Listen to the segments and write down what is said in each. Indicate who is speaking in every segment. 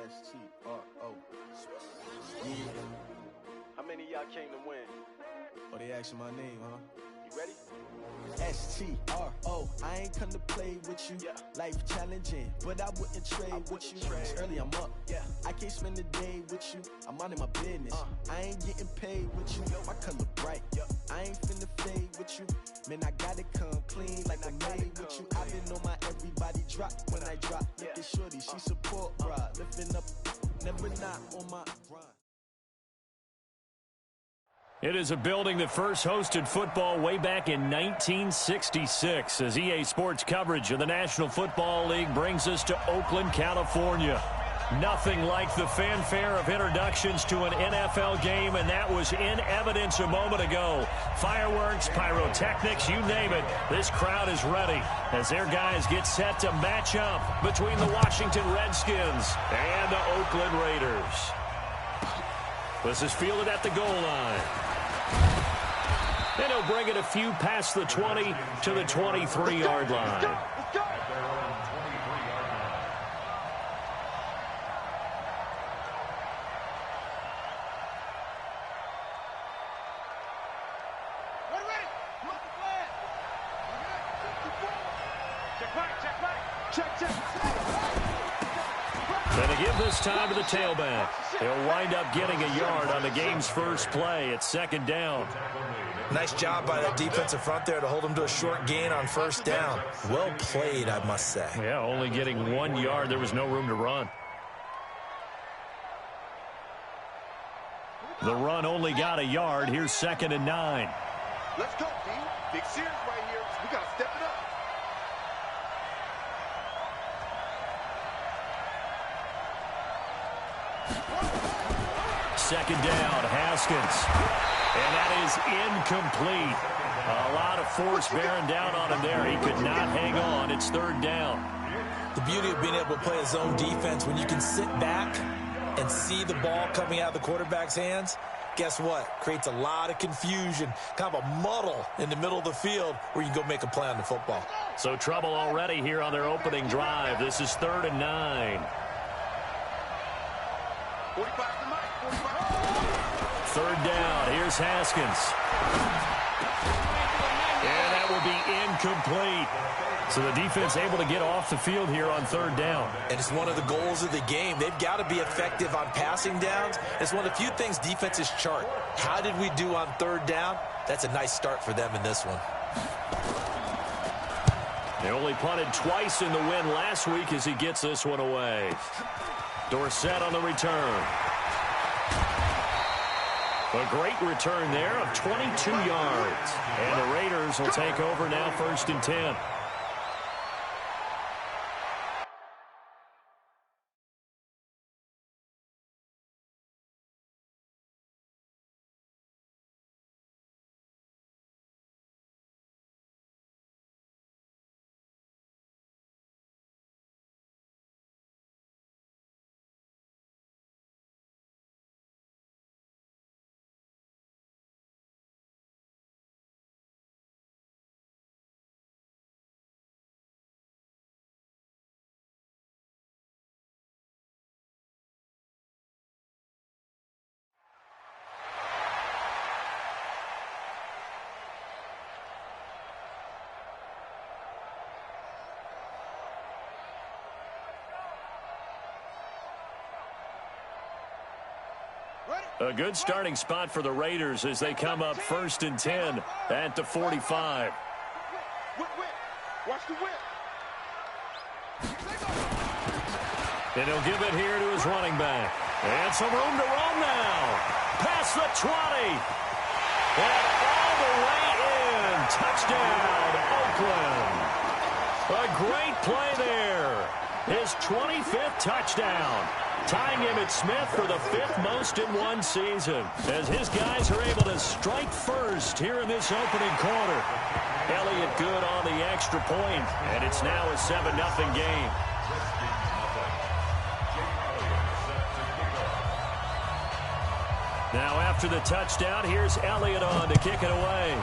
Speaker 1: S-T-R-O. Yeah.
Speaker 2: How many of y'all came to win?
Speaker 1: Oh, they asking my name, huh?
Speaker 2: You ready?
Speaker 1: S-T-R-O. I ain't come to play with you.
Speaker 2: Yeah.
Speaker 1: Life challenging, but I wouldn't trade with you. It's early, I'm up.
Speaker 2: Yeah.
Speaker 1: I can't spend the day with you. I'm minding my business. I ain't getting paid with you. My color bright. I ain't finna fade with you. Man, I gotta come clean like I made with you. I been on my everybody drop when I drop. Look at shorty, she support, bruh. Lifting up, never not on my grind.
Speaker 3: It is a building that first hosted football way back in 1966 as EA Sports coverage of the National Football League brings us to Oakland, California. Nothing like the fanfare of introductions to an NFL game, and that was in evidence a moment ago. Fireworks, pyrotechnics, you name it. This crowd is ready as their guys get set to match up between the Washington Redskins and the Oakland Raiders. This is fielded at the goal line. And he'll bring it a few past the 20 to the 23-yard line.
Speaker 2: Let's go! Ready? Come on, flag. Check back. Check.
Speaker 3: And to give this time to the tailback. He'll wind up getting a yard on the game's first play. It's second down.
Speaker 4: Nice job by that defensive front there to hold him to a short gain on first down. Well played, I must say.
Speaker 3: Yeah, only getting 1 yard. There was no room to run. The run only got a yard. Here's 2nd and 9.
Speaker 2: Let's go, team. Big series right here. We got to step it up.
Speaker 3: Second down, Haskins. And that is incomplete. A lot of force bearing down on him there. He could not hang on. It's 3rd down.
Speaker 4: The beauty of being able to play a zone defense when you can sit back and see the ball coming out of the quarterback's hands, guess what? Creates a lot of confusion, kind of a muddle in the middle of the field where you can go make a play on the football.
Speaker 3: So trouble already here on their opening drive. This is 3rd and 9.
Speaker 2: 45 to Mike. 45.
Speaker 3: 3rd down. Here's Haskins. And that will be incomplete. So the defense able to get off the field here on 3rd down.
Speaker 4: And it's one of the goals of the game. They've got to be effective on passing downs. It's one of the few things defenses chart. How did we do on 3rd down? That's a nice start for them in this one.
Speaker 3: They only punted twice in the win last week as he gets this one away. Dorsett on the return. A great return there of 22 yards. And the Raiders will take over now 1st and 10. A good starting spot for the Raiders as they come up 1st and 10 at the 45.
Speaker 2: Whip. Watch the whip.
Speaker 3: And he'll give it here to his running back. And some room to run now. Past the 20. And all the way in. Touchdown, Oakland. A great play there. His 25th touchdown. Tying Emmitt Smith for the 5th most in one season. As his guys are able to strike first here in this opening quarter. Elliott good on the extra point, and it's now a 7-0 game. Now after the touchdown, here's Elliott on to kick it away.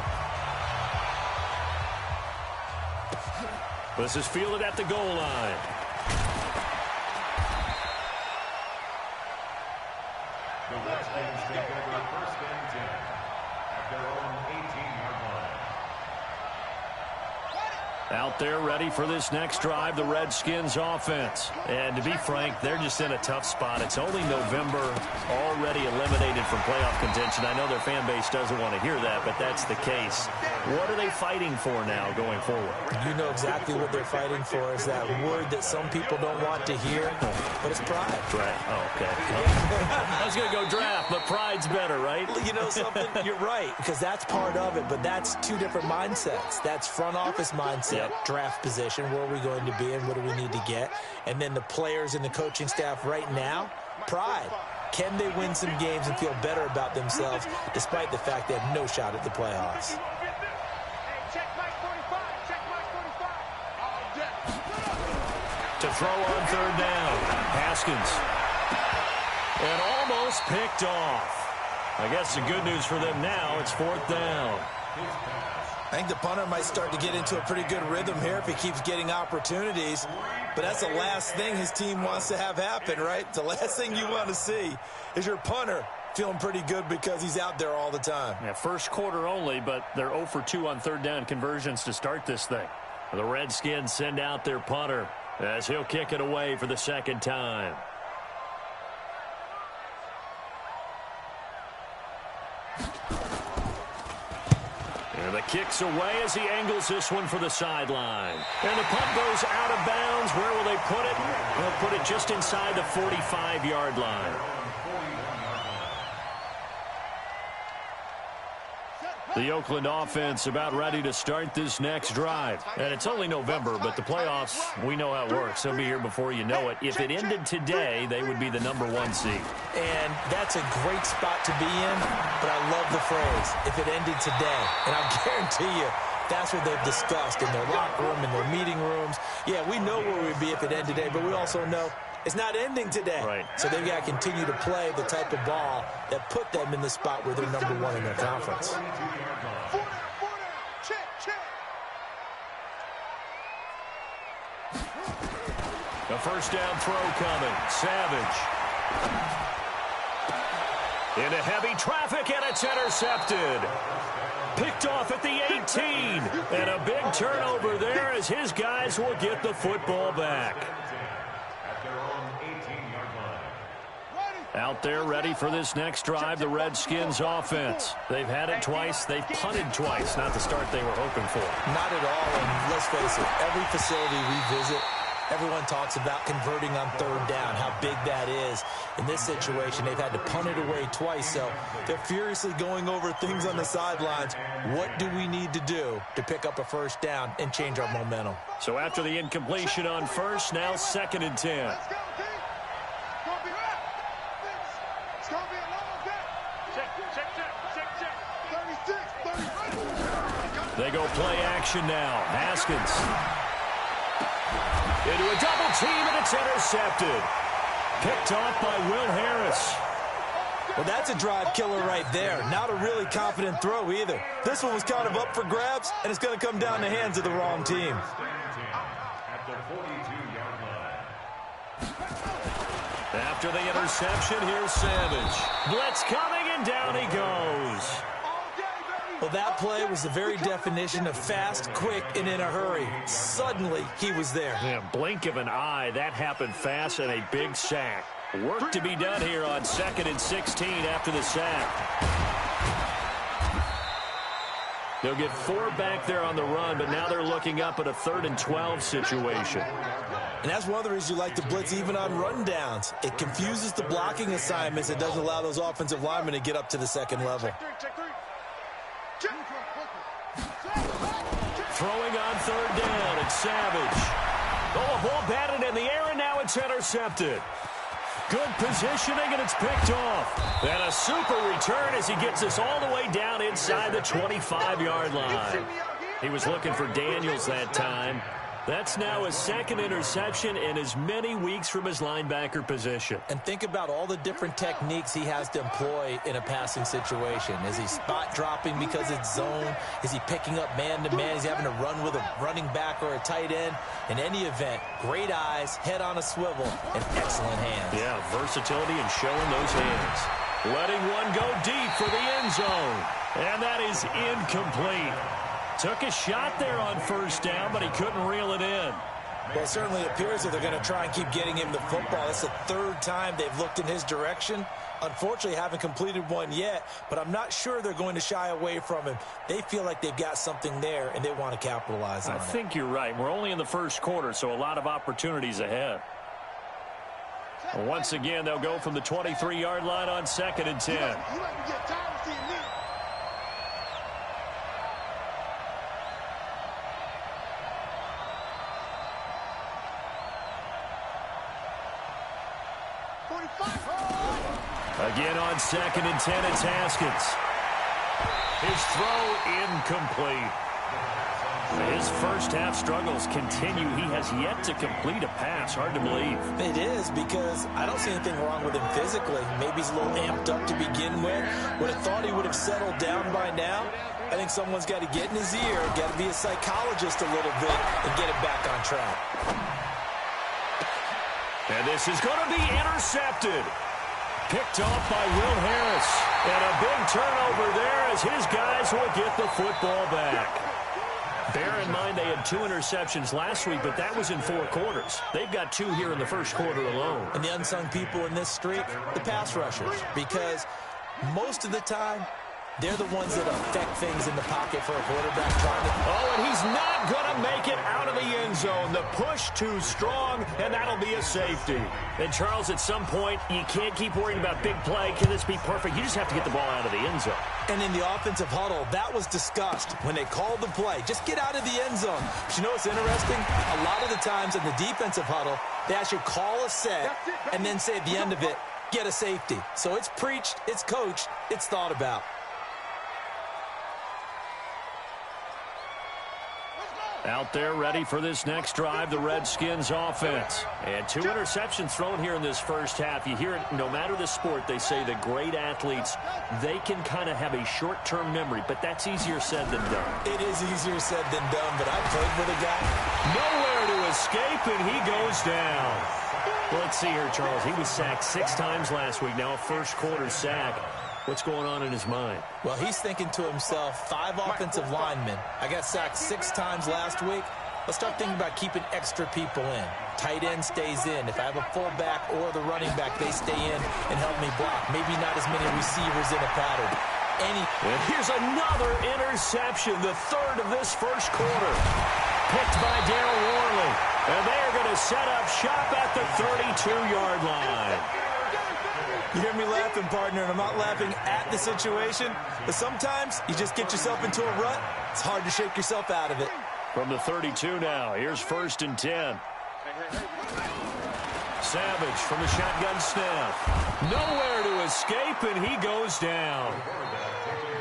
Speaker 3: This is fielded at the goal line.
Speaker 5: Saints take over first and 10 at their own 18-yard line.
Speaker 3: Out there ready for this next drive, the Redskins offense. And to be frank, they're just in a tough spot. It's only November, already eliminated from playoff contention. I know their fan base doesn't want to hear that, but that's the case. What are they fighting for now going forward?
Speaker 4: You know exactly what they're fighting for is that word that some people don't want to hear, but it's pride.
Speaker 3: Draft. Oh, okay. I was going to go draft, but pride's better, right?
Speaker 4: You know something? You're right, because that's part of it, but that's two different mindsets. That's front office mindset, draft position, where are we going to be and what do we need to get? And then the players and the coaching staff right now, pride. Can they win some games and feel better about themselves despite the fact they have no shot at the playoffs?
Speaker 3: To throw on third down, Haskins. And almost picked off. I guess the good news for them now, it's fourth down.
Speaker 4: I think the punter might start to get into a pretty good rhythm here if he keeps getting opportunities. But that's the last thing his team wants to have happen, right? The last thing you want to see is your punter feeling pretty good because he's out there all the time.
Speaker 3: Yeah, first quarter only, but they're 0 for 2 on third down conversions to start this thing. The Redskins send out their punter as he'll kick it away for the second time. And the kick's away as he angles this one for the sideline. And the punt goes out of bounds. Where will they put it? They'll put it just inside the 45-yard line. The Oakland offense about ready to start this next drive. And it's only November, but the playoffs, we know how it works. They'll be here before you know it. If it ended today, they would be the #1 seed.
Speaker 4: And that's a great spot to be in, but I love the phrase, if it ended today. And I'll guarantee you, that's what they've discussed in their locker room, in their meeting rooms. Yeah, we know where we'd be if it ended today, but we also know it's not ending today.
Speaker 3: Right.
Speaker 4: So they've got to continue to play the type of ball that put them in the spot where they're #1 in their conference.
Speaker 3: A first down throw coming. Savage. Into heavy traffic, and it's intercepted. Picked off at the 18. And a big turnover there as his guys will get the football back. Out there ready for this next drive, the Redskins offense. They've had it twice. They've punted twice. Not the start they were hoping for.
Speaker 4: Not at all, and let's face it, every facility we visit, everyone talks about converting on third down, how big that is. In this situation, they've had to punt it away twice, so they're furiously going over things on the sidelines. What do we need to do to pick up a first down and change our momentum?
Speaker 3: So after the incompletion on first, now 2nd and 10. They go play action now. Haskins. Into a double team, and it's intercepted. Picked off by Will Harris.
Speaker 4: Well, that's a drive killer right there. Not a really confident throw either. This one was kind of up for grabs, and it's going to come down the hands of the wrong team.
Speaker 3: After the interception, here's Savage. Blitz coming, and down he goes.
Speaker 4: Well, that play was the very definition of fast, quick, and in a hurry. Suddenly, he was there.
Speaker 3: Yeah, blink of an eye, that happened fast, and a big sack. Work to be done here on 2nd and 16 after the sack. They'll get 4 back there on the run, but now they're looking up at a 3rd and 12 situation.
Speaker 4: And that's one of the reasons you like to blitz even on rundowns. It confuses the blocking assignments. It doesn't allow those offensive linemen to get up to the second level.
Speaker 3: Throwing on 3rd down, it's Savage. Oh, a ball batted in the air, and now it's intercepted. Good positioning, and it's picked off. And a super return as he gets us all the way down inside the 25-yard line. He was looking for Daniels that time. That's now his 2nd interception in as many weeks from his linebacker position.
Speaker 4: And think about all the different techniques he has to employ in a passing situation. Is he spot dropping because it's zone? Is he picking up man-to-man? Is he having to run with a running back or a tight end? In any event, great eyes, head on a swivel, and excellent hands.
Speaker 3: Yeah, versatility and showing those hands. letting one go deep for the end zone. And that is incomplete. Took a shot there on first down, but he couldn't reel it in.
Speaker 4: Well, it certainly appears that they're going to try and keep getting him the football. That's the third time they've looked in his direction. Unfortunately, haven't completed one yet, but I'm not sure they're going to shy away from him. They feel like they've got something there, and they want to capitalize on it.
Speaker 3: I think you're right. We're only in the first quarter, so a lot of opportunities ahead. Once again, they'll go from the 23-yard line on 2nd and 10. Again on 2nd and 10, it's Haskins. His throw incomplete. His first half struggles continue. He has yet to complete a pass. Hard to believe.
Speaker 4: It is, because I don't see anything wrong with him physically. Maybe he's a little amped up to begin with. Would have thought he would have settled down by now. I think someone's got to get in his ear, got to be a psychologist a little bit, and get it back on track.
Speaker 3: And this is going to be intercepted. Picked off by Will Harris. And a big turnover there as his guys will get the football back. Bear in mind they had 2 interceptions last week, but that was in 4 quarters. They've got 2 here in the first quarter alone.
Speaker 4: And the unsung people in this streak, the pass rushers, because most of the time, they're the ones that affect things in the pocket for a quarterback trying to...
Speaker 3: Oh, and he's not going to make it out of the end zone. The push too strong, and that'll be a safety. And, Charles, at some point, you can't keep worrying about big play. Can this be perfect? You just have to get the ball out of the end zone.
Speaker 4: And in the offensive huddle, that was discussed when they called the play. Just get out of the end zone. But you know what's interesting? A lot of the times in the defensive huddle, they actually call a set and then say at the end of it, get a safety. So it's preached, it's coached, it's thought about.
Speaker 3: Out there ready for this next drive, the Redskins offense. And 2 interceptions thrown here in this first half. You hear it, no matter the sport, they say the great athletes, they can kind of have a short-term memory, but that's easier said than done.
Speaker 4: It is easier said than done, but I played with a guy.
Speaker 3: Nowhere to escape, and he goes down. Well, let's see here, Charles. He was sacked 6 times last week, now a first-quarter sack. What's going on in his mind?
Speaker 4: Well, he's thinking to himself, 5 offensive linemen. I got sacked 6 times last week. Let's start thinking about keeping extra people in. Tight end stays in. If I have a fullback or the running back, they stay in and help me block. Maybe not as many receivers in a pattern.
Speaker 3: And here's another interception, the 3rd of this first quarter. Picked by Darryl Worley. And they are going to set up shop at the 32-yard line.
Speaker 4: You hear me laughing, partner, and I'm not laughing at the situation, but sometimes you just get yourself into a rut. It's hard to shake yourself out of it.
Speaker 3: From the 32 now, here's 1st and 10. Savage from the shotgun snap. Nowhere to escape, and he goes down.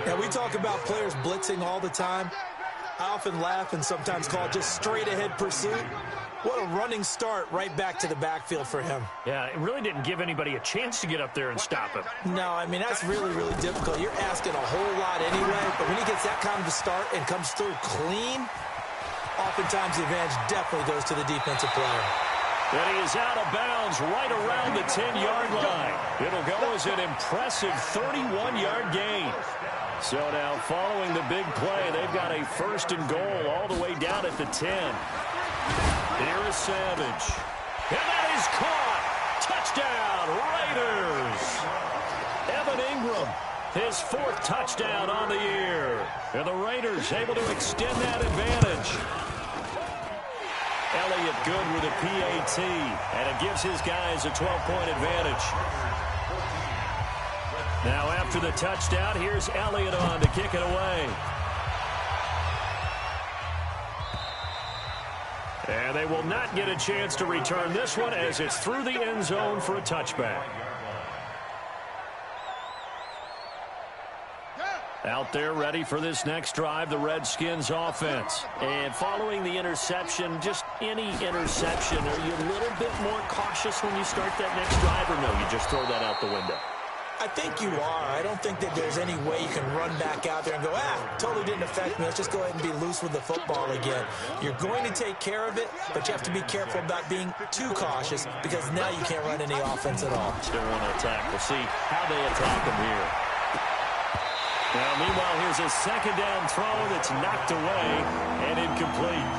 Speaker 4: Now, we talk about players blitzing all the time. I often laugh and sometimes call it just straight-ahead pursuit. What a running start right back to the backfield for him.
Speaker 3: Yeah, it really didn't give anybody a chance to get up there and stop him.
Speaker 4: No, I mean, that's really, really difficult. You're asking a whole lot anyway, but when he gets that kind of a start and comes through clean, oftentimes the advantage definitely goes to the defensive player.
Speaker 3: And he is out of bounds right around the 10-yard line. It'll go as an impressive 31-yard gain. So now, following the big play, they've got a 1st and goal all the way down at the 10. Here is Savage. And that is caught. Touchdown, Raiders. Evan Ingram, his 4th touchdown on the year. And the Raiders able to extend that advantage. Elliott good with a PAT, and it gives his guys a 12-point advantage. Now after the touchdown, here's Elliott on to kick it away. And they will not get a chance to return this one as it's through the end zone for a touchback. Out there ready for this next drive, the Redskins offense. And following the interception, just any interception, are you a little bit more cautious when you start that next drive, or no, you just throw that out the window?
Speaker 4: I think you are. I don't think that there's any way you can run back out there and go, totally didn't affect me. Let's just go ahead and be loose with the football again. You're going to take care of it, but you have to be careful about being too cautious because now you can't run any offense at all.
Speaker 3: Still want to attack. We'll see how they attack him here. Now, meanwhile, here's a second down throw that's knocked away and incomplete.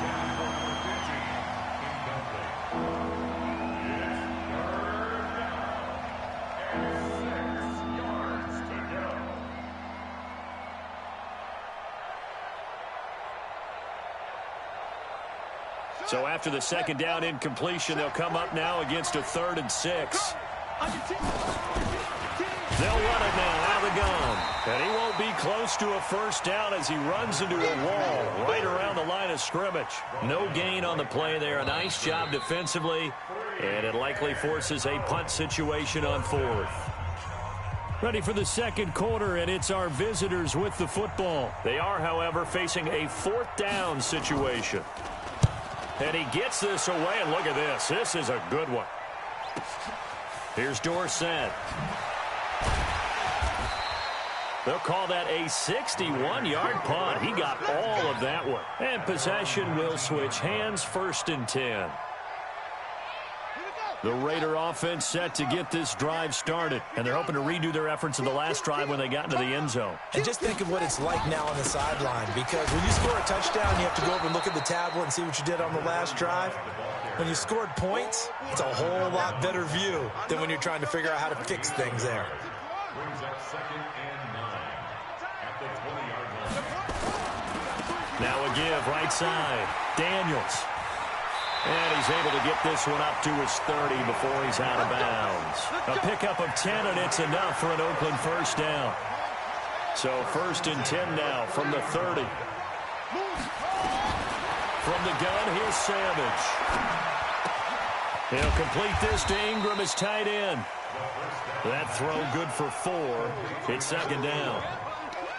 Speaker 3: So after the second down incompletion, they'll come up now against a 3rd and 6. They'll run it now out of the gun. And he won't be close to a first down as he runs into a wall right around the line of scrimmage. No gain on the play there. A nice job defensively. And it likely forces a punt situation on 4th. Ready for the second quarter, and it's our visitors with the football. They are, however, facing a 4th down situation. And he gets this away, and look at this. This is a good one. Here's Dorsett. They'll call that a 61-yard punt. He got all of that one. And possession will switch hands, 1st and 10. The Raider offense set to get this drive started. And they're hoping to redo their efforts in the last drive when they got into the end zone.
Speaker 4: And just think of what it's like now on the sideline, because when you score a touchdown, you have to go over and look at the tablet and see what you did on the last drive. When you scored points, it's a whole lot better view than when you're trying to figure out how to fix things there.
Speaker 5: Brings up 2nd and 9 at the 20-yard line.
Speaker 3: Now a give right side. Daniels. And he's able to get this one up to his 30 before he's out of bounds. A pickup of 10, and it's enough for an Oakland first down. So 1st and 10 now from the 30. From the gun, here's Savage. He'll complete this to Ingram as tight end. That throw good for 4. It's 2nd down.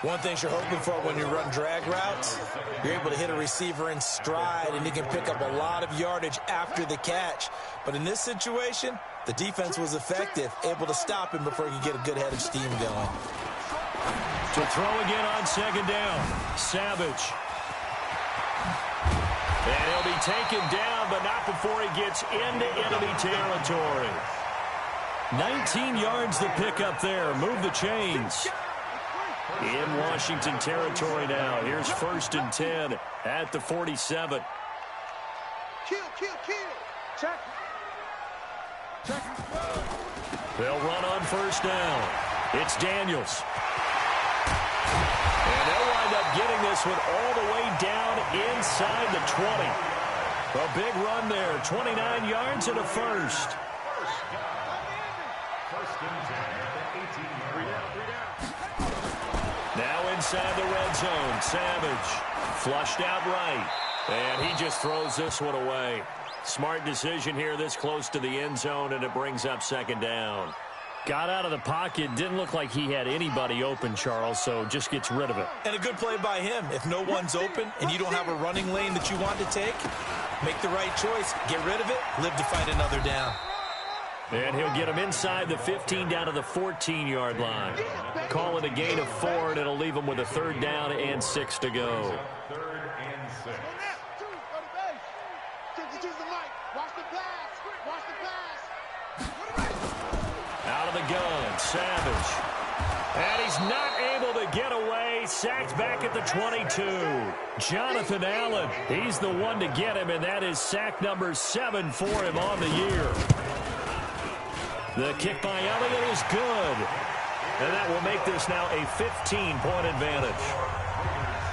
Speaker 4: One thing you're hoping for when you run drag routes, you're able to hit a receiver in stride, and he can pick up a lot of yardage after the catch. But in this situation, the defense was effective, able to stop him before he could get a good head of steam going.
Speaker 3: To throw again on 2nd down, Savage. And he'll be taken down, but not before he gets into enemy territory. 19 yards the pickup there. Move the chains. In Washington territory now. Here's 1st and 10 at the 47.
Speaker 2: Kill. Check.
Speaker 3: They'll run on 1st down. It's Daniels. And they'll wind up getting this one all the way down inside the 20. A big run there. 29 yards and a first. Now inside the red zone, Savage flushed out right, and he just throws this one away. Smart decision here this close to the end zone, and it brings up 2nd down. Got out of the pocket, didn't look like he had anybody open, Charles, so just gets rid of it.
Speaker 4: And a good play by him. If no one's open and you don't have a running lane that you want to take, make the right choice, get rid of it, live to fight another down.
Speaker 3: And he'll get him inside the 15 down to the 14-yard line. Call it a gain of 4, and it'll leave him with a 3rd down and 6 to go.
Speaker 5: 3rd and 6.
Speaker 3: Out of the gun, Savage. And he's not able to get away. Sacked back at the 22. Jonathan Allen, he's the one to get him, and that is sack number 7 for him on the year. The kick by Elliott is good. And that will make this now a 15-point advantage.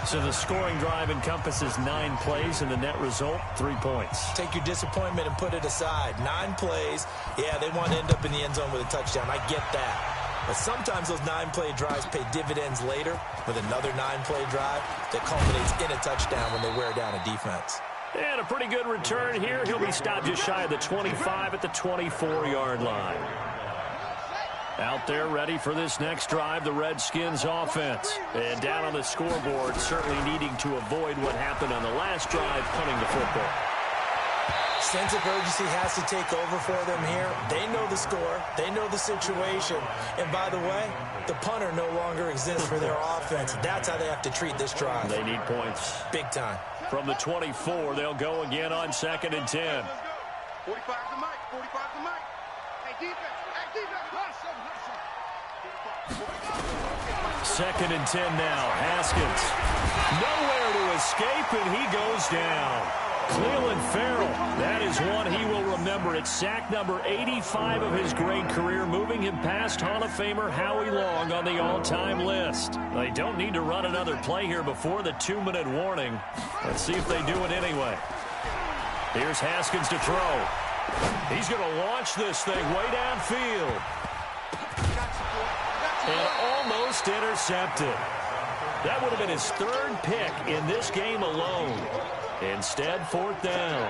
Speaker 3: So the scoring drive encompasses 9 plays, and the net result, 3 points.
Speaker 4: Take your disappointment and put it aside. 9 plays. Yeah, they want to end up in the end zone with a touchdown. I get that. But sometimes those 9-play drives pay dividends later with another 9-play drive that culminates in a touchdown when they wear down a defense.
Speaker 3: And a pretty good return here. He'll be stopped just shy of the 25 at the 24-yard line. Out there ready for this next drive, the Redskins offense. And down on the scoreboard, certainly needing to avoid what happened on the last drive, punting the football.
Speaker 4: Sense of urgency has to take over for them here. They know the score. They know the situation. And by the way, the punter no longer exists for their offense. That's how they have to treat this drive.
Speaker 3: They need points.
Speaker 4: Big time.
Speaker 3: From the 24, they'll go again on 2nd and 10.
Speaker 2: 45 the mic. 45 the mic. Hey, defense. Hey, defense. Hustle.
Speaker 3: 2nd and 10 now. Haskins. Nowhere to escape, and he goes down. Cleveland Farrell, that is one he will remember. It's sack number 85 of his great career, moving him past Hall of Famer Howie Long on the all-time list. They don't need to run another play here before the 2-minute warning. Let's see if they do it anyway. Here's Haskins to throw. He's going to launch this thing way downfield. And almost intercepted. That would have been his 3rd pick in this game alone. Instead, 4th down.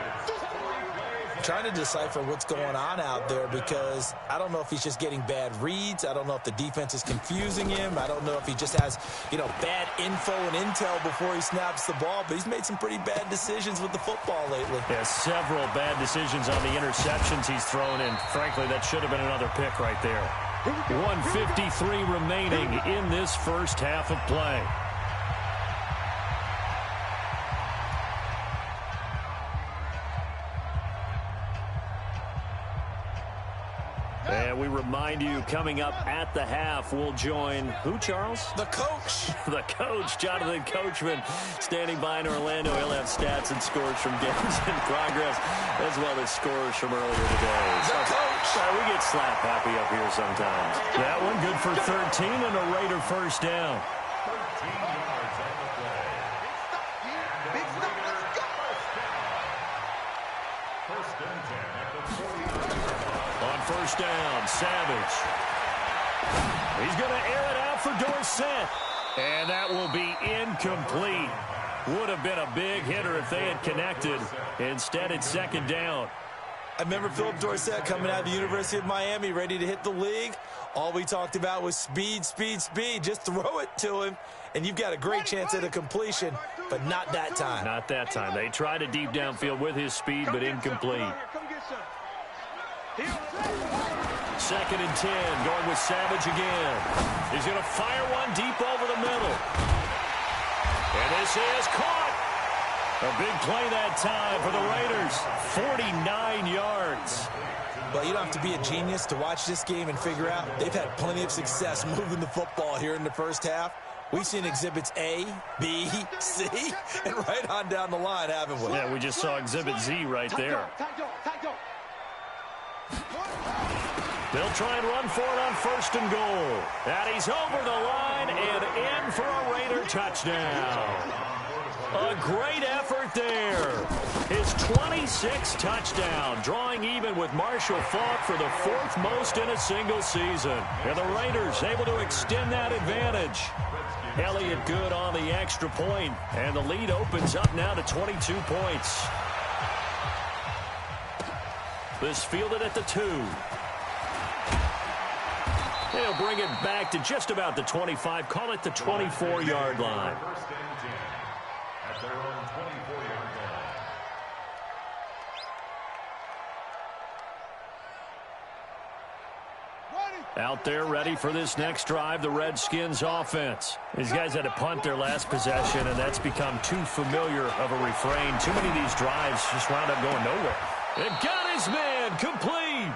Speaker 4: Trying to decipher what's going on out there because I don't know if he's just getting bad reads. I don't know if the defense is confusing him. I don't know if he just has, bad info and intel before he snaps the ball. But he's made some pretty bad decisions with the football lately.
Speaker 3: Yeah, several bad decisions on the interceptions he's thrown in. Frankly, that should have been another pick right there. 1:53 remaining in this first half of play. And we remind you, coming up at the half, we'll join who, Charles?
Speaker 4: The coach.
Speaker 3: The coach, Jonathan Coachman, standing by in Orlando. He'll have stats and scores from games in progress, as well as scores from earlier today.
Speaker 4: The coach.
Speaker 3: We get slap happy up here sometimes. That one good for 13 and a Raider first down.
Speaker 5: 13 yards on the play.
Speaker 2: Big stop. Let's go.
Speaker 5: First and 10 at the 40-yard line.
Speaker 3: On first down, Savage. He's going to air it out for Dorsett. And that will be incomplete. Would have been a big hitter if they had connected. Instead, it's 2nd down.
Speaker 4: I remember Philip Dorsett coming out of the University of Miami, ready to hit the league. All we talked about was speed, speed, speed. Just throw it to him, and you've got a great chance at a completion, but not that time.
Speaker 3: Not that time. They tried a deep downfield with his speed, but incomplete. 2nd and 10, going with Savage again. He's going to fire one deep over the middle. And this is caught. A big play that time for the Raiders. 49 yards.
Speaker 4: But you don't have to be a genius to watch this game and figure out they've had plenty of success moving the football here in the first half. We've seen exhibits A, B, C, and right on down the line, haven't we?
Speaker 3: Yeah, we just saw exhibit Z right there. They'll try and run for it on 1st and goal. And he's over the line and in for a Raider touchdown. A great effort there. His 26th touchdown, drawing even with Marshall Faulk for the 4th most in a single season. And the Raiders able to extend that advantage. Elliott good on the extra point, and the lead opens up now to 22 points. This fielded at the 2. They'll bring it back to just about the 25, call it the 24-yard line.
Speaker 5: First and 10 at their own 24-yard line.
Speaker 3: Out there ready for this next drive, the Redskins offense. These guys had to punt their last possession, and that's become too familiar of a refrain. Too many of these drives just wound up going nowhere. And got his man complete.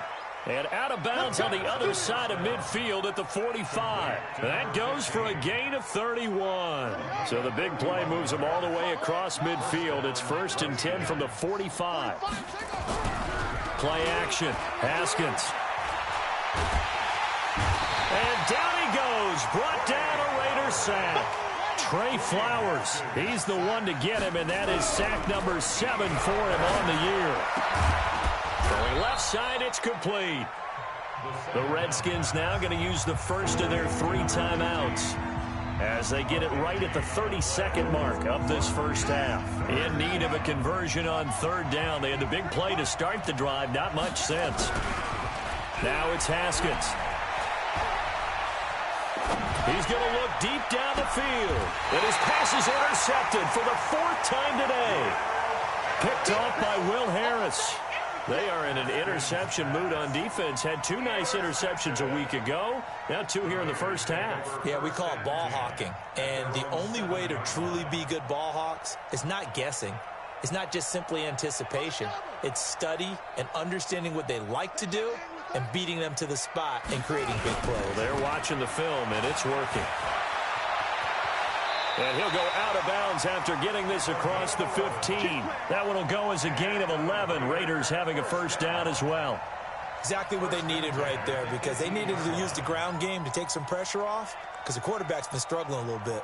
Speaker 3: And out of bounds on the other side of midfield at the 45. That goes for a gain of 31. So the big play moves them all the way across midfield. It's 1st and 10 from the 45. Play action. Haskins. And down he goes. Brought down a Raider sack. Trey Flowers. He's the one to get him, and that is sack number 7 for him on the year. Going left side, it's complete. The Redskins now going to use the first of their 3 timeouts as they get it right at the 32nd mark of this first half. In need of a conversion on 3rd down. They had the big play to start the drive. Not much sense. Now it's Haskins. He's going to look deep down the field. And his pass is intercepted for the 4th time today. Picked off by Will Harris. They are in an interception mood on defense. Had 2 nice interceptions a week ago. Now 2 here in the first half.
Speaker 4: Yeah, we call it ball hawking. And the only way to truly be good ball hawks is not guessing. It's not just simply anticipation. It's study and understanding what they like to do and beating them to the spot and creating big plays.
Speaker 3: Well, they're watching the film, and it's working. And he'll go out of bounds after getting this across the 15. That one will go as a gain of 11. Raiders having a first down as well.
Speaker 4: Exactly what they needed right there, because they needed to use the ground game to take some pressure off, because the quarterback's been struggling a little bit.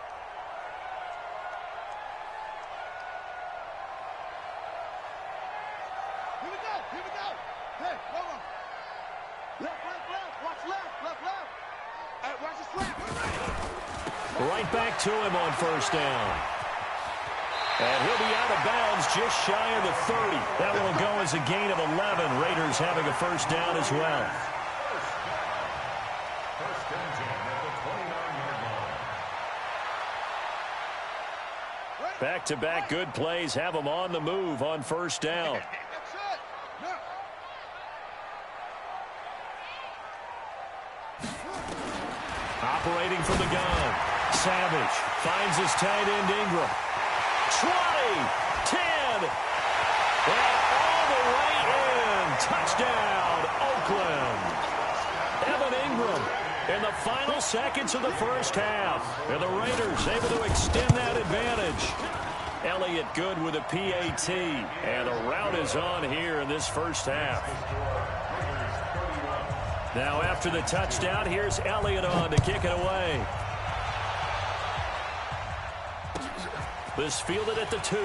Speaker 2: Here we go. Here we go. Hey, hold on. Left, left, left. Watch left, left, left. Hey, watch the slap.
Speaker 3: Right back to him on first down. And he'll be out of bounds just shy of the 30. That one will go as a gain of 11. Raiders having a first down as well.
Speaker 5: First and 10 at the 29-yard line.
Speaker 3: Back-to-back good plays have them on the move on first down.
Speaker 2: That's it. No.
Speaker 3: Operating from the gun. Savage finds his tight end Ingram. 20, 10, and all the way in. Touchdown, Oakland. Evan Ingram in the final seconds of the first half. And the Raiders able to extend that advantage. Elliott good with a PAT. And the route is on here in this first half. Now after the touchdown, here's Elliott on to kick it away. This fielded at the 2.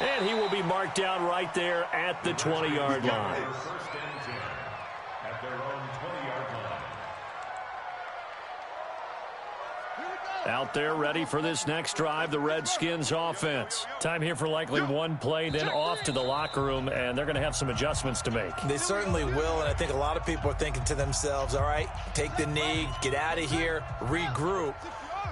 Speaker 3: And he will be marked down right there at the 20-yard line.
Speaker 5: First and 10 at their own 20-yard line.
Speaker 3: Out there ready for this next drive, the Redskins offense. Time here for likely one play, then off to the locker room, and they're going to have some adjustments to make.
Speaker 4: They certainly will, and I think a lot of people are thinking to themselves, all right, take the knee, get out of here, regroup.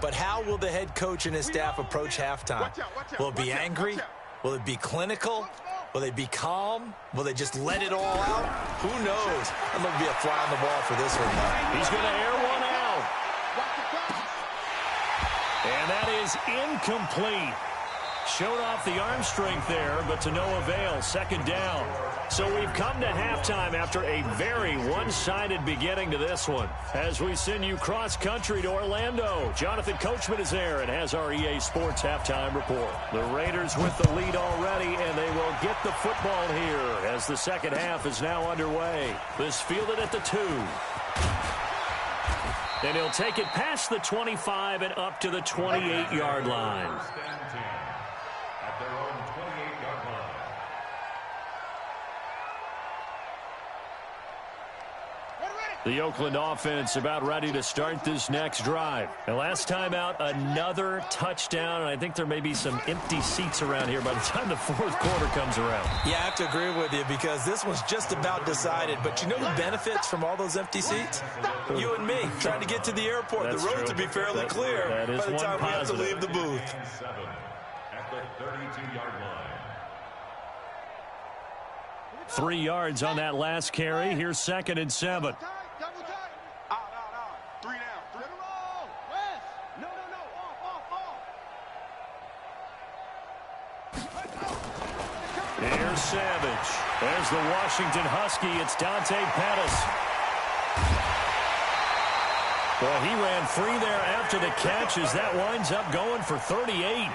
Speaker 4: But how will the head coach and his staff approach halftime? Will it be angry? Will it be clinical? Will they be calm? Will they just let it all out? Who knows? I'm going to be a fly on the wall for this one, though.
Speaker 3: He's going to air one out. And that is incomplete. Showed off the arm strength there, but to no avail. Second down. So we've come to halftime after a very one-sided beginning to this one. As we send you cross-country to Orlando, Jonathan Coachman is there and has our EA Sports halftime report. The Raiders with the lead already, and they will get the football here as the second half is now underway. This fielded at the 2. And he'll take it past the 25 and up to the 28-yard line.
Speaker 5: First and 10 at their own 28-yard line.
Speaker 3: The Oakland offense about ready to start this next drive. And last time out, another touchdown. And I think there may be some empty seats around here by the time the fourth quarter comes around.
Speaker 4: Yeah, I have to agree with you because this one's just about decided. But you know who benefits from all those empty seats? You and me, trying to get to the airport.
Speaker 3: That's
Speaker 4: the roads
Speaker 3: true.
Speaker 4: will be fairly clear
Speaker 3: that is
Speaker 4: by the
Speaker 3: one
Speaker 4: time we have to
Speaker 3: positive.
Speaker 4: leave the booth.
Speaker 5: And 7 at the 32-yard line.
Speaker 3: 3 yards on that last carry. Here's second and 7.
Speaker 2: Double tight. Out. 3 down. 3 in a row. West. No. Off.
Speaker 3: Here's Savage. There's the Washington Husky. It's Dante Pettis. Boy, he ran free there after the catch as that winds up going for 38.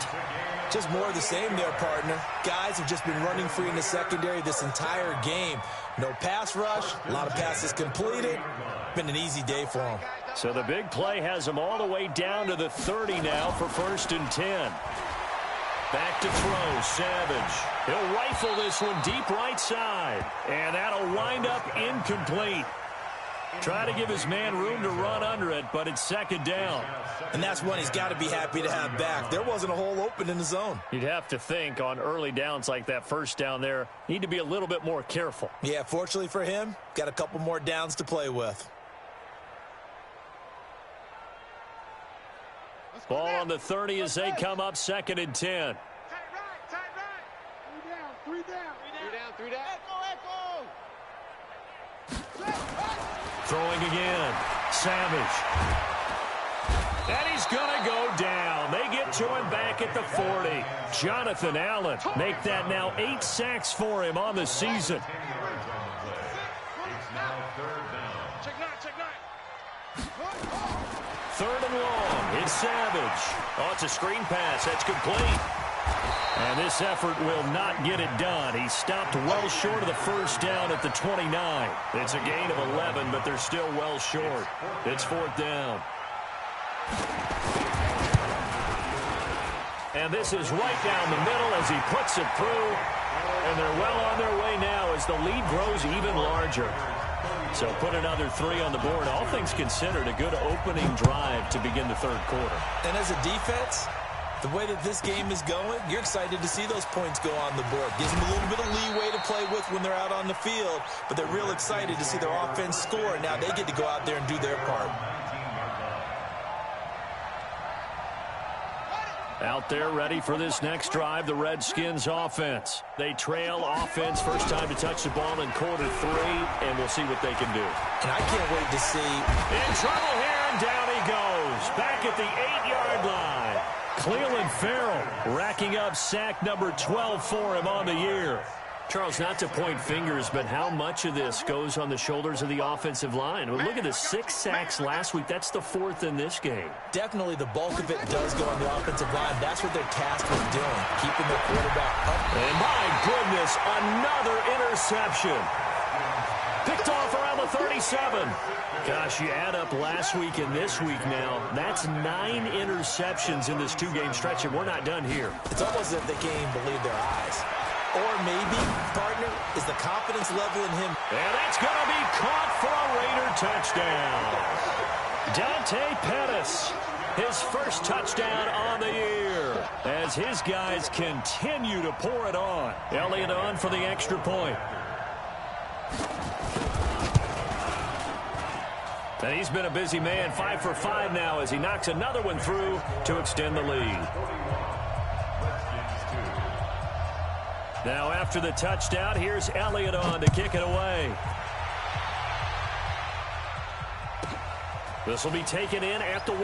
Speaker 4: Just more of the same there, partner. Guys have just been running free in the secondary this entire game. No pass rush, a lot of passes completed. Been an easy day for them.
Speaker 3: So the big play has him all the way down to the 30 now for first and 10. Back to throw, Savage. He'll rifle this one deep right side. And that'll wind up incomplete. Try to give his man room to run under it, but it's second down.
Speaker 4: And that's one he's got to be happy to have back. There wasn't a hole open in the zone.
Speaker 3: You'd have to think on early downs like that first down there, need to be a little bit more careful.
Speaker 4: Yeah, fortunately for him, got a couple more downs to play with.
Speaker 3: Ball on the 30 as they come up second and 10.
Speaker 2: Tight right. 3 down. 3 down. Echo.
Speaker 3: Throwing again. Savage. And he's going to go down. They get to him back at the 40. Jonathan Allen make that now 8 sacks for him on the season.
Speaker 2: Check 9.
Speaker 3: Third and long. It's Savage. Oh, it's a screen pass. That's complete. And this effort will not get it done. He stopped well short of the first down at the 29. It's a gain of 11, but they're still well short. It's 4th down. And this is right down the middle as he puts it through. And they're well on their way now as the lead grows even larger. So put another 3 on the board. All things considered, a good opening drive to begin the third quarter.
Speaker 4: And as a defense, the way that this game is going, you're excited to see those points go on the board. Gives them a little bit of leeway to play with when they're out on the field, but they're real excited to see their offense score. Now they get to go out there and do their part.
Speaker 3: Out there ready for this next drive, the Redskins offense. They trail offense, first time to touch the ball in quarter 3, and we'll see what they can do.
Speaker 4: And I can't wait to see.
Speaker 3: In trouble here, and down he goes. Back at the 8-yard line. Cleveland Farrell racking up sack number 12 for him on the year. Charles, not to point fingers, but how much of this goes on the shoulders of the offensive line? Well, look at the 6 sacks last week. That's the 4th in this game.
Speaker 4: Definitely the bulk of it does go on the offensive line. That's what they're tasked with doing, keeping their quarterback up.
Speaker 3: And my goodness, another interception. Picked off around the 37. Gosh, you add up last week and this week now. That's 9 interceptions in this 2-game stretch, and we're not done here.
Speaker 4: It's almost as if they can't even believe their eyes. Or maybe, partner, is the confidence level in him.
Speaker 3: And that's going to be caught for a Raider touchdown. Dante Pettis, his first touchdown on the year, as his guys continue to pour it on. Elliott on for the extra point. And he's been a busy man, 5 for 5 now as he knocks another one through to extend the lead. Now after the touchdown, here's Elliott on to kick it away. This will be taken in at the 1.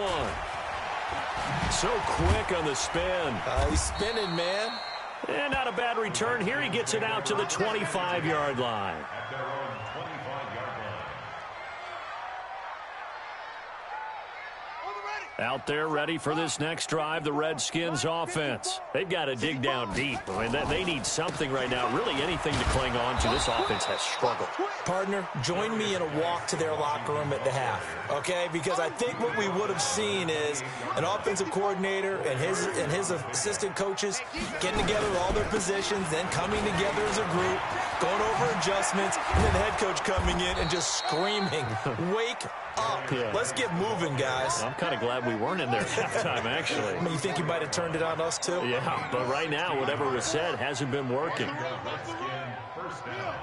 Speaker 3: So quick on the spin.
Speaker 4: He's spinning, man.
Speaker 3: And not a bad return. Here he gets it out to the 25-yard line.
Speaker 5: At their own 25-yard line.
Speaker 3: Out there ready for this next drive, the Redskins offense. They've got to dig down deep. I mean, they need something right now, really anything to cling on to. This offense has struggled.
Speaker 4: Partner, join me in a walk to their locker room at the half, okay? Because I think what we would have seen is an offensive coordinator and his assistant coaches getting together all their positions, then coming together as a group, going over adjustments, and then the head coach coming in and just screaming, wake up.
Speaker 3: Yeah.
Speaker 4: Let's get moving, guys.
Speaker 3: I'm kind of glad we weren't in there at halftime, actually.
Speaker 4: I mean, you think you might have turned it on us, too?
Speaker 3: Yeah, but right now, whatever was said hasn't been working.
Speaker 5: Redskin first down.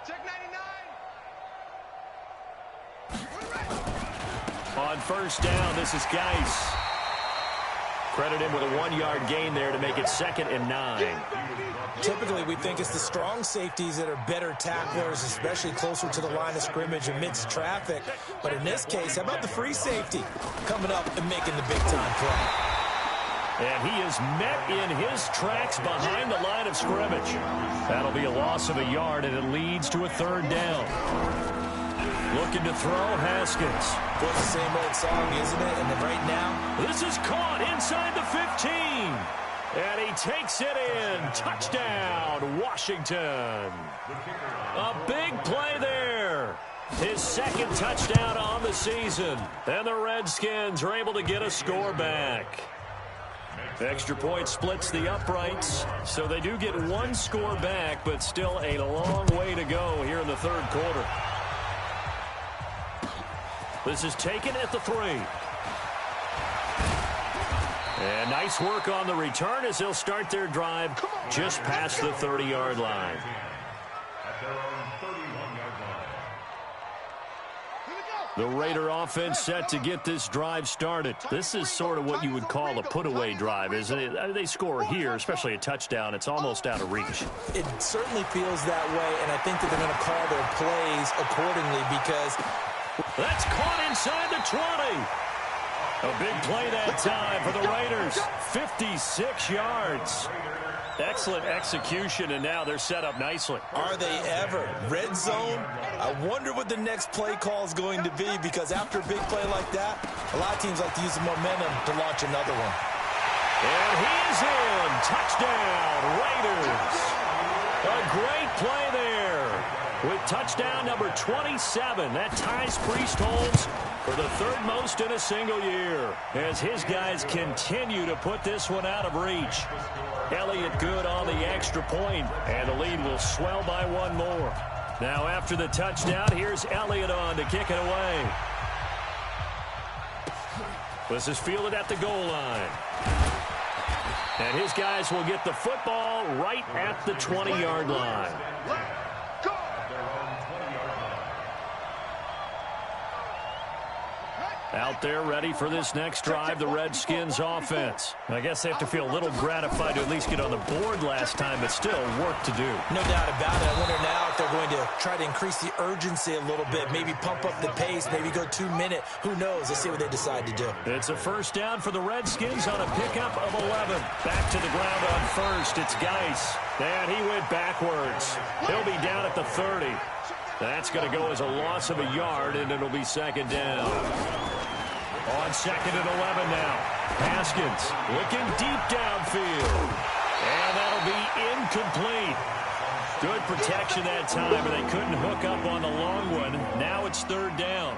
Speaker 2: Check 99.
Speaker 3: On first down, this is Geis. Credit him with a 1-yard gain there to make it 2nd and 9.
Speaker 4: Typically, we think it's the strong safeties that are better tacklers, especially closer to the line of scrimmage amidst traffic. But in this case, how about the free safety coming up and making the big-time play?
Speaker 3: And he is met in his tracks behind the line of scrimmage. That'll be a loss of a yard, and it leads to a 3rd down. Looking to throw, Haskins.
Speaker 4: Well, it's the same old song, isn't it? And then right now,
Speaker 3: This is caught inside the 15. And he takes it in. Touchdown, Washington. A big play there. His 2nd touchdown on the season. And the Redskins are able to get a score back. Extra point splits the uprights, so they do get 1 score back, but still a long way to go here in the 3rd quarter. This is taken at the 3. And nice work on the return as they'll start their drive just past the 30-yard line.
Speaker 5: At their own 31-yard line.
Speaker 2: Here we go.
Speaker 3: The Raider offense set to get this drive started. This is sort of what you would call a put-away drive, isn't it? They score here, especially a touchdown. It's almost out of reach.
Speaker 4: It certainly feels that way, and I think that they're going to call their plays accordingly because...
Speaker 3: That's caught inside the 20. A big play that time for the Raiders. 56 yards. Excellent execution, and now they're set up nicely.
Speaker 4: Are they ever? Red zone? I wonder what the next play call is going to be, because after a big play like that, a lot of teams like to use the momentum to launch another one.
Speaker 3: And he is in. Touchdown, Raiders. A great play there. With touchdown number 27, that ties Priesthold's for the third most in a single year, as his guys continue to put this one out of reach. Elliott good on the extra point, and the lead will swell by one more. Now after the touchdown, here's Elliott on to kick it away. This is fielded at the goal line. And his guys will get the football right at the 20-yard line. Out there ready for this next drive, the Redskins offense. I guess they have to feel a little gratified to at least get on the board last time, but still work to do.
Speaker 4: No doubt about it. I wonder now if they're going to try to increase the urgency a little bit, maybe pump up the pace, maybe go 2-minute. Who knows? Let's see what they decide to do.
Speaker 3: It's a first down for the Redskins on a pickup of 11. Back to the ground on first. It's Geis. And he went backwards. He'll be down at the 30. That's going to go as a loss of a yard, and it'll be second down. On second and 11 now. Haskins looking deep downfield. And that'll be incomplete. Good protection that time, but they couldn't hook up on the long one. Now it's third down.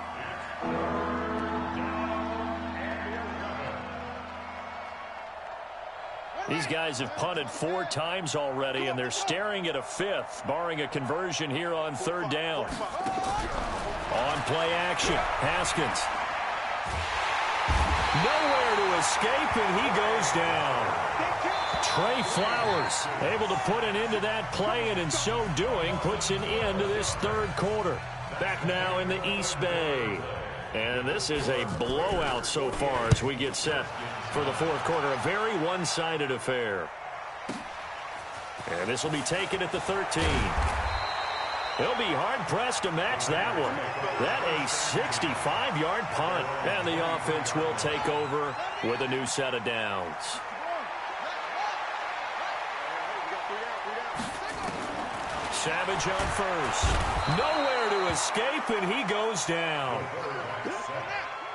Speaker 3: These guys have punted 4 times already, and they're staring at a 5th, barring a conversion here on third down. On play action, Haskins. Nowhere to escape, and he goes down. Trey Flowers able to put an end to that play, and in so doing, puts an end to this third quarter. Back now in the East Bay. And this is a blowout so far as we get set for the fourth quarter. A very one-sided affair. And this will be taken at the 13. He'll be hard-pressed to match that one. That a 65-yard punt. And the offense will take over with a new set of downs. Savage on first. Nowhere to escape, and he goes down.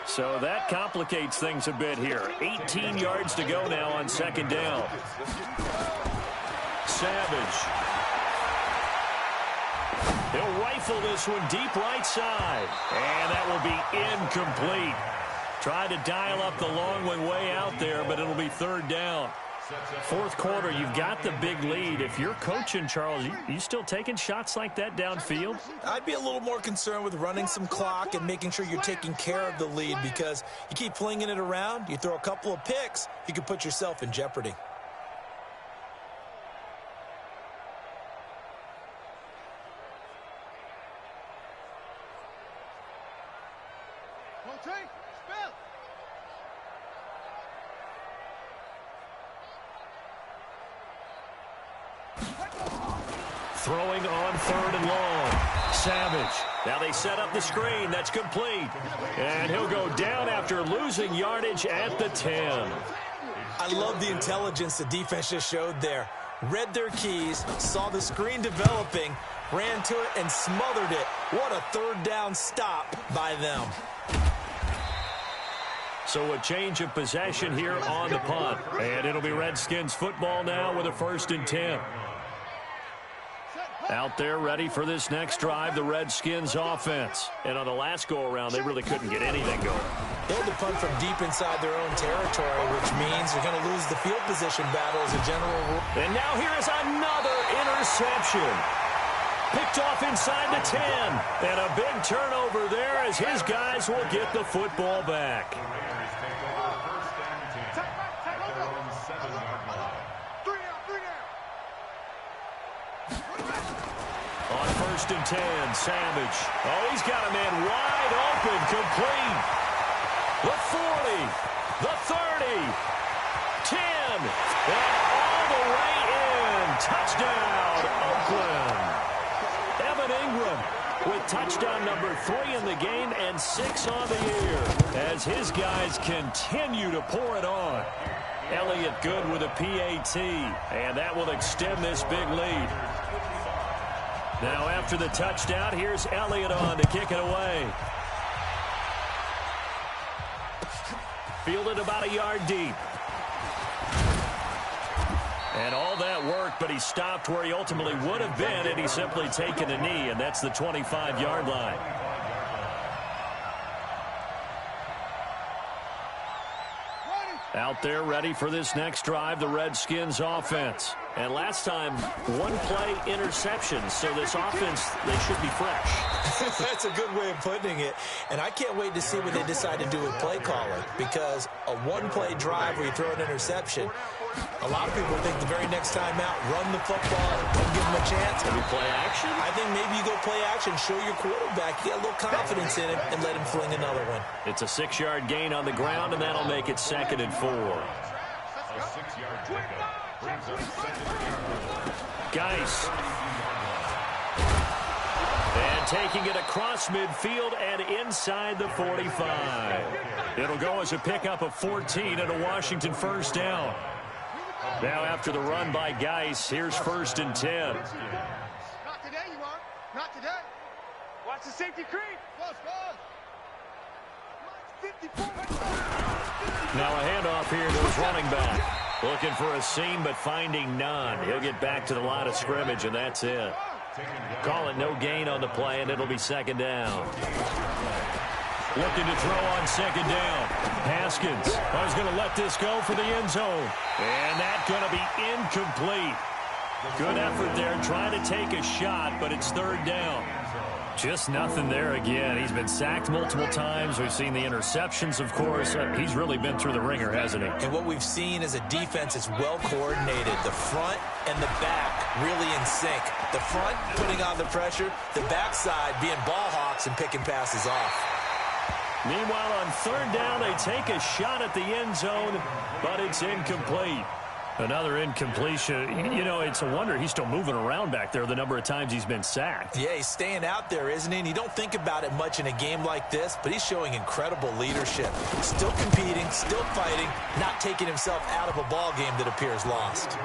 Speaker 3: So that complicates things a bit here. 18 yards to go now on second down. Savage. He'll rifle this one deep right side. And that will be incomplete. Tried to dial up the long one way out there, but it'll be third down. Fourth quarter, you've got the big lead. If you're coaching, Charles, you still taking shots like that downfield?
Speaker 4: I'd be a little more concerned with running some clock and making sure you're taking care of the lead, because you keep flinging it around, you throw a couple of picks, you can put yourself in jeopardy.
Speaker 3: Throwing on third and long. Savage. Now they set up the screen. That's complete. And he'll go down after losing yardage at the 10.
Speaker 4: I love the intelligence the defense just showed there. Read their keys, saw the screen developing, ran to it, and smothered it. What a third down stop by them.
Speaker 3: So a change of possession here on the punt. And it'll be Redskins football now with a 1st and 10. Out there ready for this next drive, the Redskins offense. And on the last go-around, they really couldn't get anything going.
Speaker 4: They had to punt from deep inside their own territory, which means they're going to lose the field position battle as a general rule.
Speaker 3: And now here is another interception. Picked off inside the 10. And a big turnover there as his guys will get the football back. On 1st and 10, Savage. Oh, he's got a man wide open. complete. The 40, the 30, 10, and all the way in. Touchdown, Oakland. Evan Ingram with touchdown number 3 in the game and 6 on the year as his guys continue to pour it on. Elliott good with a PAT, and that will extend this big lead. Now after the touchdown, here's Elliott on to kick it away. Fielded about a yard deep. And all that work, but he stopped where he ultimately would have been had he simply taken a knee, and that's the 25-yard line. Out there ready for this next drive, the Redskins offense. And last time, one-play interception, so this offense, they should be fresh.
Speaker 4: That's a good way of putting it. And I can't wait to see what they decide to do with play calling, because a one-play drive where you throw an interception, a lot of people think the very next time out, run the football and give them a chance.
Speaker 3: Maybe play action?
Speaker 4: I think maybe you go play action, show your quarterback, get a little confidence in him, and let him fling another one.
Speaker 3: It's a 6-yard gain on the ground, and that'll make it 2nd and 4.
Speaker 5: A 6-yard pickup brings up 2nd yard.
Speaker 3: Geis. And taking it across midfield and inside the 45. It'll go as a pickup of 14 and a Washington first down. Now after the run by Geis, here's 1st and 10.
Speaker 2: Not today, you won't. Not today. Watch the safety creep. Close.
Speaker 3: Now a handoff here to his running back. Looking for a seam, but finding none. He'll get back to the line of scrimmage, and that's it. Call it no gain on the play, and it'll be 2nd down. Looking to throw on 2nd down. Haskins is going to let this go for the end zone. And that's going to be incomplete. Good effort there trying to take a shot, but it's 3rd down. Just nothing there again. He's been sacked multiple times. We've seen the interceptions, of course. He's really been through the ringer, hasn't he?
Speaker 4: And what we've seen is a defense that's well coordinated. The front and the back really in sync. The front putting on the pressure, the backside being ball hawks and picking passes off.
Speaker 3: Meanwhile, on 3rd down, they take a shot at the end zone, but it's incomplete. Another incompletion. You know, it's a wonder he's still moving around back there the number of times he's been sacked.
Speaker 4: Yeah, he's staying out there, isn't he? And you don't think about it much in a game like this, but he's showing incredible leadership. Still competing, still fighting, not taking himself out of a ball game that appears lost.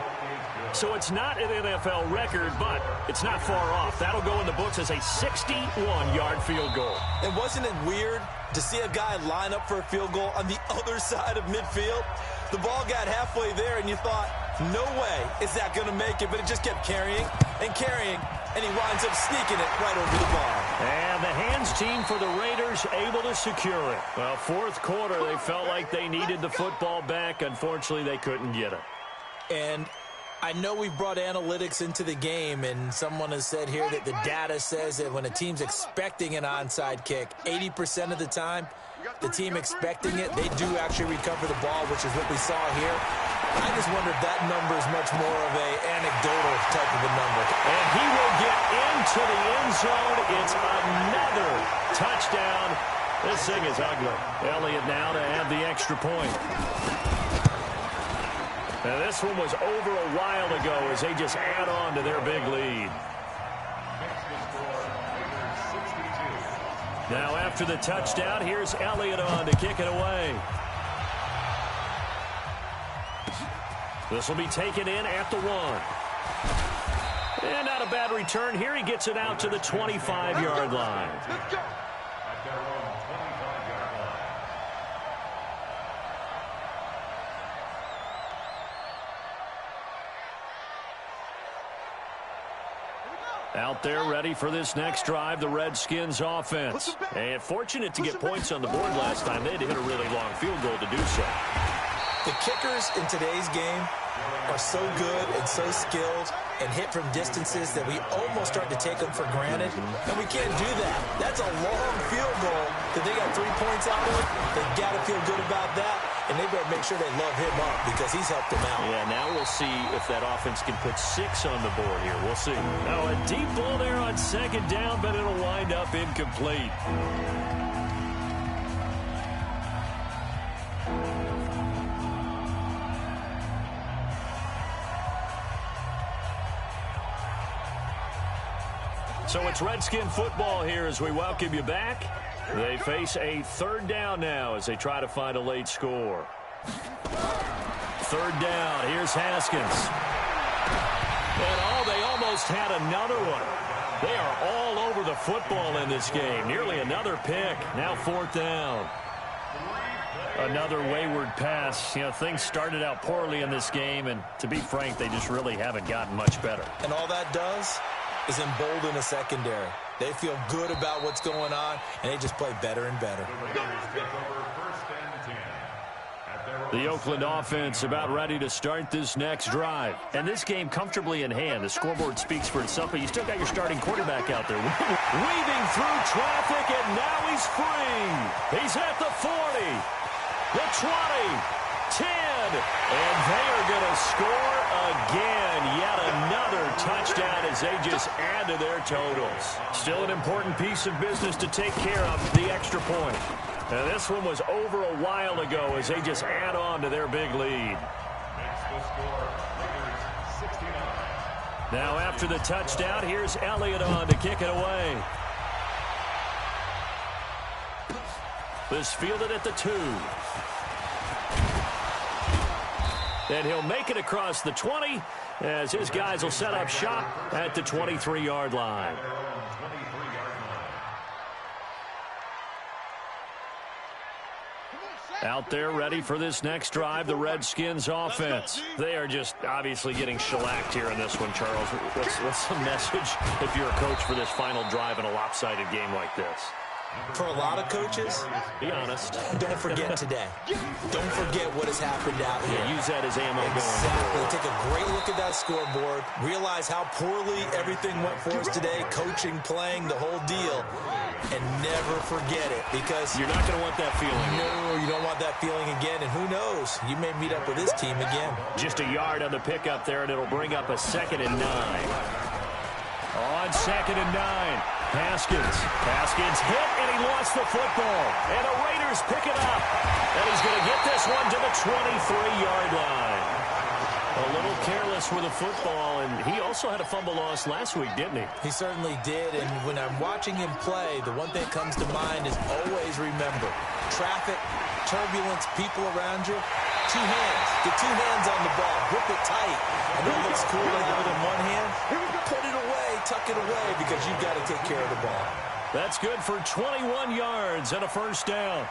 Speaker 3: So it's not an NFL record, but it's not far off. That'll go in the books as a 61-yard field goal.
Speaker 4: And wasn't it weird to see a guy line up for a field goal on the other side of midfield? The ball got halfway there, and you thought, no way is that going to make it, but it just kept carrying, and he winds up sneaking it right over the bar.
Speaker 3: And the hands team for the Raiders able to secure it. Well, 4th quarter, they felt like they needed the football back. Unfortunately, they couldn't get it.
Speaker 4: And I know we've brought analytics into the game, and someone has said here that the data says that when a team's expecting an onside kick, 80% of the time, the team expecting it, they do actually recover the ball, which is what we saw here. I just wonder if that number is much more of a anecdotal type of a number.
Speaker 3: And he will get into the end zone. It's another touchdown. This thing is ugly. Elliott now to add the extra point. Now this one was over a while ago as they just add on to their big lead. Now after the touchdown, here's Elliott on to kick it away. This will be taken in at the 1. And not a bad return here. He gets it out to the 25-yard line.
Speaker 2: Let's go.
Speaker 5: At their own 25-yard line.
Speaker 3: Out there ready for this next drive, the Redskins offense. And fortunate to get points on the board last time. They had to hit a really long field goal to do so.
Speaker 4: The kickers in today's game are so good and so skilled and hit from distances that we almost start to take them for granted, and we can't do that. That's a long field goal that they got 3 points out of it. They've got to feel good about that, and they better make sure they love him up because he's helped them out.
Speaker 3: Yeah, now we'll see if that offense can put 6 on the board here. We'll see. Now a deep ball there on 2nd down, but it'll wind up incomplete. So it's Redskin football here as we welcome you back. They face a third down now as they try to find a late score. Third down. Here's Haskins. And, they almost had another one. They are all over the football in this game. Nearly another pick. Now fourth down. Another wayward pass. You know, things started out poorly in this game, and to be frank, they just really haven't gotten much better.
Speaker 4: And all that does is embolden a secondary. They feel good about what's going on, and they just play better and better.
Speaker 3: The Oakland offense about ready to start this next drive. And this game comfortably in hand. The scoreboard speaks for itself, but you still got your starting quarterback out there. Weaving through traffic, and now he's free. He's at the 40, the 20, 10, and they are going to score again. Yet another touchdown as they just add to their totals. Still an important piece of business to take care of, the extra point. And this one was over a while ago as they just add on to their big lead. Now after the touchdown, here's Elliott on to kick it away. This fielded at the 2. And he'll make it across the 20 as his guys will set up shop at the 23-yard line. Out there ready for this next drive, the Redskins offense. They are just obviously getting shellacked here in this one, Charles. What's the message if you're a coach for this final drive in a lopsided game like this?
Speaker 4: For a lot of coaches,
Speaker 3: be honest.
Speaker 4: Don't forget today. Don't forget what has happened out here.
Speaker 3: Yeah, use that as ammo going forward.
Speaker 4: Take a great look at that scoreboard. Realize how poorly everything went for us today. Coaching, playing, the whole deal. And never forget it, because
Speaker 3: you're not going to want that feeling.
Speaker 4: No, you don't want that feeling again. And who knows? You may meet up with this team again.
Speaker 3: Just a yard on the pickup there, and it'll bring up a 2nd and 9. On 2nd and 9. Haskins hit, and he lost the football. And the Raiders pick it up. And he's going to get this one to the 23-yard line. A little careless with the football, and he also had a fumble loss last week, didn't he?
Speaker 4: He certainly did, and when I'm watching him play, the one thing that comes to mind is always remember, traffic, turbulence, people around you, 2 hands. Get 2 hands on the ball. Grip it tight. I know it looks cool to have it in one hand. Put it away, tuck it away, because you've got to take care of the ball.
Speaker 3: That's good for 21 yards and a first down.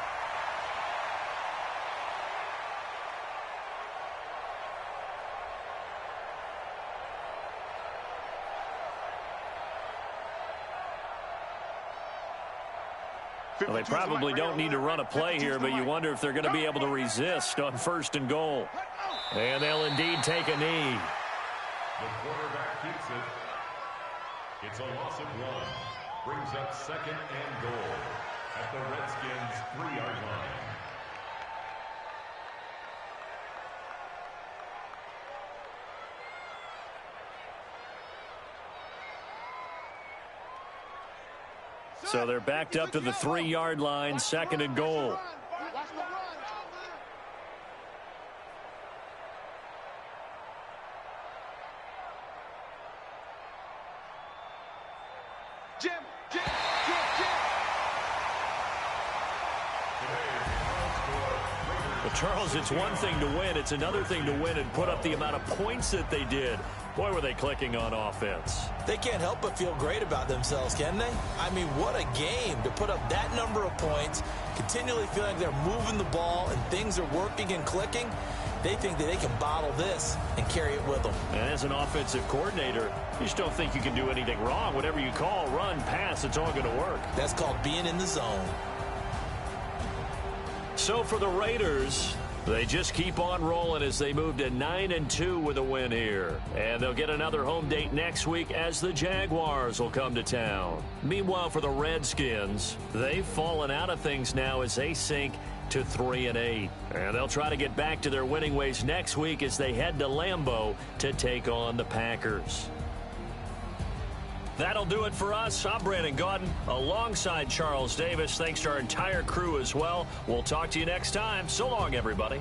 Speaker 3: Well, they probably don't need to run a play here, but you wonder if they're going to be able to resist on 1st and goal. And they'll indeed take a knee.
Speaker 5: The quarterback keeps it. It's a loss of 1. Brings up 2nd and goal at the Redskins' 3-yard line.
Speaker 3: So they're backed up to the 3-yard line, 2nd and goal. But Charles, it's one thing to win. It's another thing to win and put up the amount of points that they did. Boy, were they clicking on offense.
Speaker 4: They can't help but feel great about themselves, can they? I mean, what a game to put up that number of points, continually feeling like they're moving the ball and things are working and clicking. They think that they can bottle this and carry it with them.
Speaker 3: And as an offensive coordinator, you just don't think you can do anything wrong. Whatever you call, run, pass, it's all going to work.
Speaker 4: That's called being in the zone.
Speaker 3: So for the Raiders, they just keep on rolling as they move to 9-2 with a win here. And they'll get another home date next week as the Jaguars will come to town. Meanwhile, for the Redskins, they've fallen out of things now as they sink to 3-8. And they'll try to get back to their winning ways next week as they head to Lambeau to take on the Packers. That'll do it for us. I'm Brandon Gaudin alongside Charles Davis. Thanks to our entire crew as well. We'll talk to you next time. So long, everybody.